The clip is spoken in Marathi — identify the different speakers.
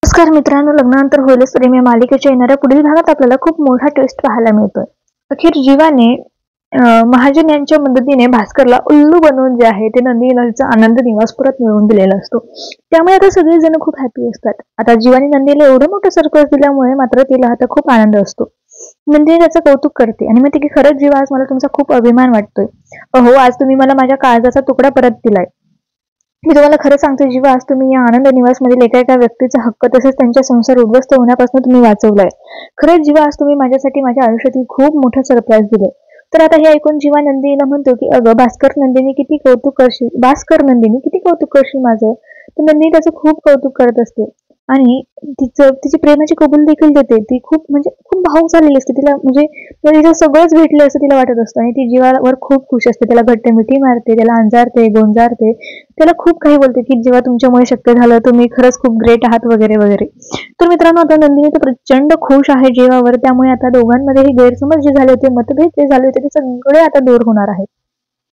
Speaker 1: नमस्कार मित्रांनो, लग्नानंतर होईलच प्रेम या मालिकेच्या येणाऱ्या पुढील भागात आपल्याला खूप मोठा ट्विस्ट पाहायला मिळतोय. अखेर जीवाने महाजन यांच्या मदतीने भास्करला उल्लू बनवून जे आहे ते नंदीचा आनंद निवास परत मिळवून दिलेला असतो. त्यामुळे आता सगळेजण खूप हॅपी असतात. आता जीवाने नंदीला एवढं मोठं सरप्राईज दिल्यामुळे मात्र तिला आता खूप आनंद असतो. नंदिनी त्याचं कौतुक करते आणि म्हणते की खरंच जीवा, आज मला तुमचा खूप अभिमान वाटतोय. अहो, आज तुम्ही मला माझ्या काळजाचा तुकडा परत दिलाय. मी तुम्हाला खरं सांगते जीवा, आज तुम्ही या आनंद निवासमधील एका एका व्यक्तीचा हक्क तसेच त्यांचा संसार उद्ध्वस्त होण्यापासून तुम्ही वाचवलाय. खरंच जीवा, आज तुम्ही माझ्यासाठी माझ्या आयुष्यातील खूप मोठं सरप्राईज दिले. तर आता हे ऐकून जीवा नंदिनीला म्हणतो की अगं भास्कर नंदिनी किती कौतुक करशील माझं. तर नंदिनी त्याचं खूप कौतुक करत असते आणि तिची प्रेमाची कबूल देखील देते. ती खूप भावुक झालेली असते. तिला तिचं सगळंच भेटलं असं तिला वाटत असतं आणि ती जीवावर खूप खुश असते. त्याला घट्ट मिठी मारते, त्याला अंजारते, गोंजारते, त्याला खूप काही बोलते की जेव्हा तुमच्यामुळे शक्य झालं, तुम्ही खरंच खूप ग्रेट आहात वगैरे वगैरे. तर मित्रांनो, आता नंदिनी तर प्रचंड खुश आहे जेवावर. त्यामुळे आता दोघांमध्ये हे गैरसमज जे झाले होते, मतभेद जे झाले होते, ते सगळे आता दूर होणार आहेत.